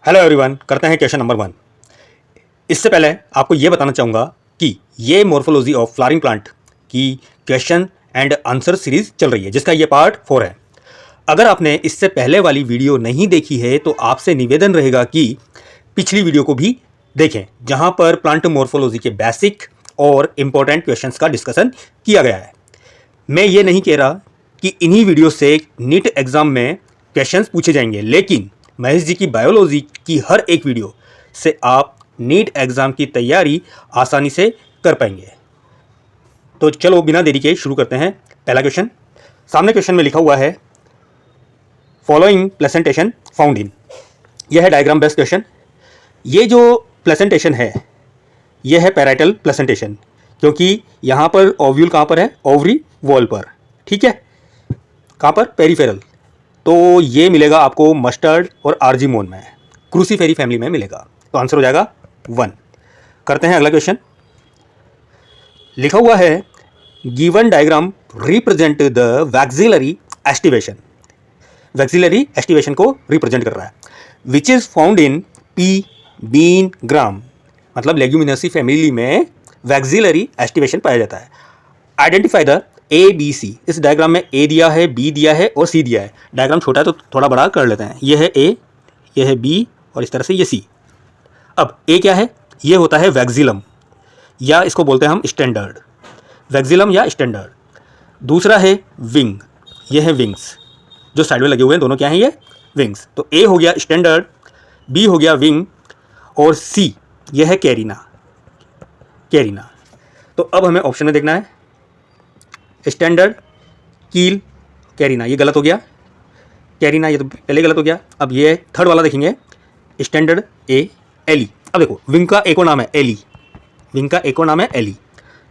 Hello everyone, करते हैं question number 1। इससे पहले आपको ये बताना चाहूँगा कि ये मॉर्फोलॉजी ऑफ फ्लावरिंग प्लांट की क्वेश्चन एंड आंसर सीरीज चल रही है, जिसका ये पार्ट 4 है। अगर आपने इससे पहले वाली वीडियो नहीं देखी है तो आपसे निवेदन रहेगा कि पिछली वीडियो को भी देखें, जहाँ पर प्लांट मॉर्फोलॉजी के बेसिक और इम्पोर्टेंट क्वेश्चंस का डिस्कशन किया गया है। मैं ये नहीं कह रहा कि इन्हीं वीडियो से नीट एग्ज़ाम में क्वेश्चंस पूछे जाएंगे, लेकिन महेश जी की बायोलॉजी की हर एक वीडियो से आप नीट एग्ज़ाम की तैयारी आसानी से कर पाएंगे। तो चलो बिना देरी के शुरू करते हैं। पहला क्वेश्चन, सामने क्वेश्चन में लिखा हुआ है फॉलोइंग प्लेसेंटेशन फाउंड इन। यह है डायग्राम बेस्ड क्वेश्चन। ये जो प्लेसेंटेशन है यह है पैराइटल प्लेसेंटेशन, क्योंकि यहाँ पर ओव्यूल कहाँ पर है? ओवरी वॉल पर। ठीक है, कहाँ पर? पेरिफेरल। तो ये मिलेगा आपको मस्टर्ड और आर्जीमोन में, क्रूसीफेरी फैमिली में मिलेगा। तो आंसर हो जाएगा 1। करते हैं अगला क्वेश्चन। लिखा हुआ है given diagram represent the vexillary aestivation. Vexillary aestivation को रिप्रेजेंट कर रहा है, which is found in pea bean gram. मतलब लेग्यूमिनेसी फैमिली में वैक्सिलरी एस्टिवेशन पाया जाता है। Identify the A B C. इस डायग्राम में ए दिया है, बी दिया है और सी दिया है। डायग्राम छोटा है तो थोड़ा बड़ा कर लेते हैं। ये है ए, ये है बी और इस तरह से ये सी। अब ए क्या है? ये होता है वैक्सिलम, या इसको बोलते हैं हम स्टैंडर्ड, वैक्सिलम या स्टैंडर्ड। दूसरा है विंग, ये है विंग्स, जो साइड में लगे हुए हैं दोनों क्या हैं? ये विंग्स। तो ए हो गया स्टैंडर्ड, बी हो गया विंग और सी यह है कैरिना। कैरिना। तो अब हमें ऑप्शन में देखना है स्टैंडर्ड, कील, कैरिना। ये गलत हो गया, कैरिना ये तो पहले गलत हो गया। अब ये थर्ड वाला देखेंगे, स्टैंडर्ड ए, एली। अब देखो विंग का एक और नाम है एली, विंग का एक और नाम है एली।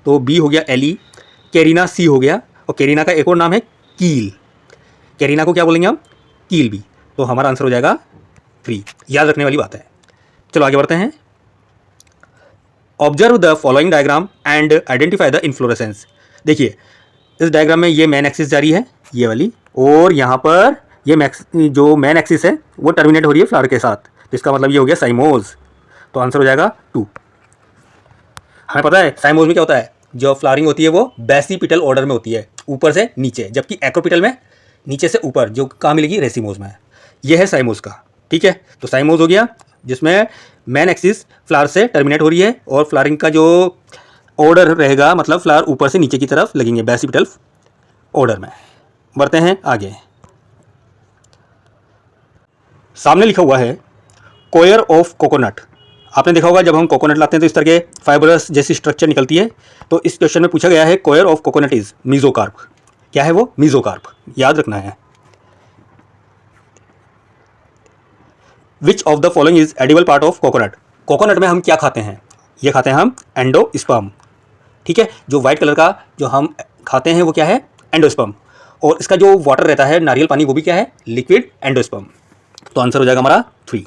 तो बी हो गया एली, कैरिना सी हो गया, और कैरिना का एक और नाम है कील। कैरिना को क्या बोलेंगे हम? कील भी। तो हमारा आंसर हो जाएगा 3। याद रखने वाली बात है। चलो आगे बढ़ते हैं। Observe the following diagram and identify the inflorescence. देखिए इस डायग्राम में ये मेन एक्सिस जा रही है, ये वाली, और यहाँ पर ये जो मेन एक्सिस है वो टर्मिनेट हो रही है फ्लावर के साथ। तो इसका मतलब ये हो गया साइमोज। तो आंसर हो जाएगा 2। हमें पता है साइमोज में क्या होता है, जो फ्लावरिंग होती है वो बेसिपिटल ऑर्डर में होती है, ऊपर से नीचे, जबकि एक्रोपिटल में नीचे से ऊपर, जो कहाँ मिलेगी? रेसिमोज में। यह है साइमोज का। ठीक है, तो साइमोज हो गया जिसमें मेन एक्सिस फ्लावर से टर्मिनेट हो रही है और फ्लावरिंग का जो ऑर्डर रहेगा, मतलब फ्लावर ऊपर से नीचे की तरफ लगेंगे बेसिपिटल ऑर्डर में। बढ़ते हैं आगे। सामने लिखा हुआ है कोयर ऑफ कोकोनट। आपने देखा होगा जब हम कोकोनट लाते हैं तो इस तरह के फाइबरस जैसी स्ट्रक्चर निकलती है। तो इस क्वेश्चन में पूछा गया है कोयर ऑफ कोकोनट इज मीजोकार्प। क्या है वो? मीजोकार्प। याद रखना है। Which of the following is edible part of coconut. Coconut में हम क्या खाते हैं? ये खाते हैं हम एंडोस्पर्म। ठीक है, जो व्हाइट कलर का जो हम खाते हैं वो क्या है? एंडोस्पर्म। और इसका जो वाटर रहता है, नारियल पानी, वो भी क्या है? Liquid endosperm. तो आंसर हो जाएगा हमारा 3।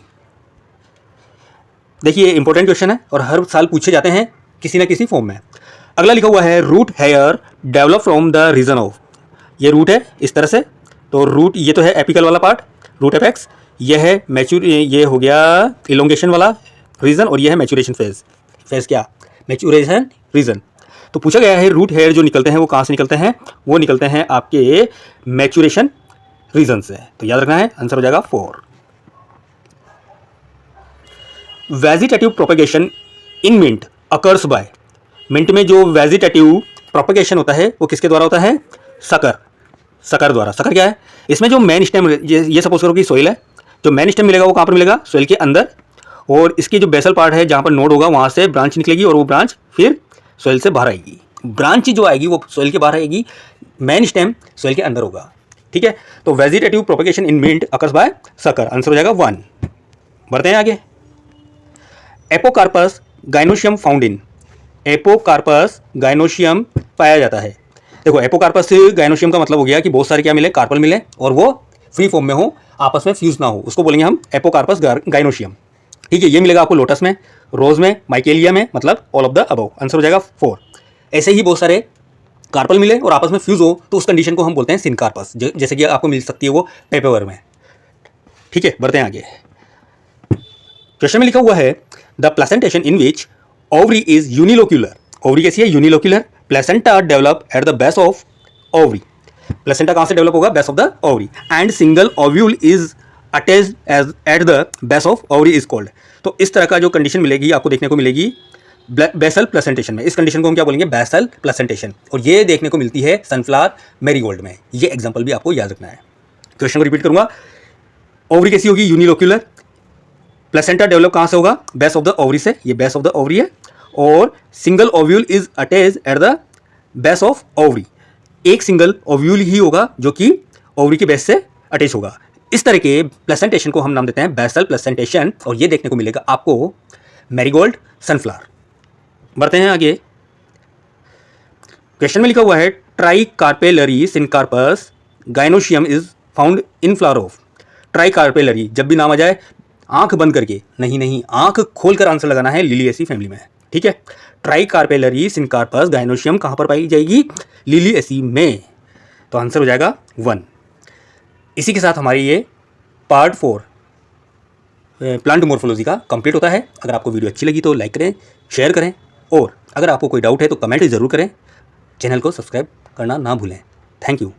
देखिए इंपॉर्टेंट क्वेश्चन है और हर साल पूछे जाते हैं किसी ना किसी फॉर्म में। अगला लिखा हुआ है root hair develop from the region of. ये रूट है इस तरह से, तो रूट ये तो है एपिकल वाला पार्ट, रूट एपेक्स। ये है मैच्योर, ये हो गया इलोंगेशन वाला रीजन, और ये है मैच्योरेशन फेज। फेज क्या? Maturation region. तो पूछा गया है रूट हेयर जो निकलते हैं वो कहाँ से निकलते हैं? वो निकलते हैं आपके मैच्योरेशन रीजन से। तो याद रखना है, आंसर हो जाएगा 4। Vegetative propagation in mint occurs by. Mint में जो वेजिटेटिव प्रोपेगेशन होता है वो किसके द्वारा होता है? सकर। सकर द्वारा। सकर क्या है? इसमें जो मेन स्टेम, ये सपोज करो कि सोइल है, जो मेन स्टेम मिलेगा वो कहाँ पर मिलेगा? सोइल के अंदर, और इसकी जो बेसल पार्ट है जहाँ पर नोड होगा वहाँ से ब्रांच निकलेगी और वो ब्रांच फिर सोइल से बाहर आएगी। ब्रांच जो आएगी वो सोइल के बाहर आएगी, मेन स्टेम सोइल के अंदर होगा। ठीक है, तो vegetative propagation in mint occurs by sucker. Answer हो जाएगा 1। बढ़ते हैं आगे। Apocarpous gynoecium found in. Apocarpous gynoecium पाया जाता है। देखो एपोकार्पस गाइनोशियम का मतलब हो गया कि बहुत सारे क्या मिले? कार्पल मिले, और वो फ्री फॉर्म में हो, आपस में फ्यूज ना हो, उसको बोलेंगे हम एपोकार्पस गाइनोशियम। ठीक है, ये मिलेगा आपको लोटस में, रोज में, माइकेलिया में, मतलब all of the above. Answer हो जाएगा 4। ऐसे ही बहुत सारे कार्पल मिले और आपस में फ्यूज हो तो उस कंडीशन को हम बोलते हैं सिनकार्पस, जैसे कि आपको मिल सकती है वो पेपर में। ठीक है, बढ़ते हैं आगे। क्वेश्चन में लिखा हुआ है the placentation in which ovary is unilocular. Ovary कैसी है? Unilocular. Placenta develop at the base of ovary. Placenta कहाँ से डेवलप होगा? Base of the ovary. And single ovule is attached as at the base of ovary is called. तो इस तरह का जो कंडीशन मिलेगी आपको देखने को मिलेगी बेसल प्लेसेंटेशन में। इस कंडीशन को हम क्या बोलेंगे? Basal placentation. और ये देखने को मिलती है सनफ्लावर मैरीगोल्ड में। ये एग्जांपल भी आपको याद रखना है। क्वेश्चन को रिपीट करूंगा। ओवरी कैसी होगी? यूनिलोक्यूलर। प्लेसेंटा डेवलप कहाँ से होगा? बेस ऑफ द ओवरी से। ये बेस ऑफ द ओवरी है। और single ovule is attached eight the base of ovary. एक सिंगल ओव्यूल ही होगा जो कि ओवरी के बेस से अटैच होगा। इस तरह के प्लेसेंटेशन को हम नाम देते हैं बेसल प्लेसेंटेशन। और ये देखने को मिलेगा आपको मैरीगोल्ड, सनफ्लावर। बढ़ते हैं आगे। क्वेश्चन में लिखा हुआ है try carpellary syncarpous gynoecium is found in flower of. Try carpellary, जब भी नाम आ जाए आंख बंद करके नहीं, आंख खोलकर आंसर लगाना है। लिलिएसी फैमिली में, ठीक है। ट्राई कार्पेलरी सिनकार्पस गाइनोशियम कहाँ पर पाई जाएगी? लिलिएसी में। तो आंसर हो जाएगा 1। इसी के साथ हमारी ये पार्ट 4 प्लांट मॉर्फोलॉजी का कंप्लीट होता है। अगर आपको वीडियो अच्छी लगी तो लाइक करें, शेयर करें, और अगर आपको कोई डाउट है तो कमेंट ज़रूर करें। चैनल को सब्सक्राइब करना ना भूलें। Thank you.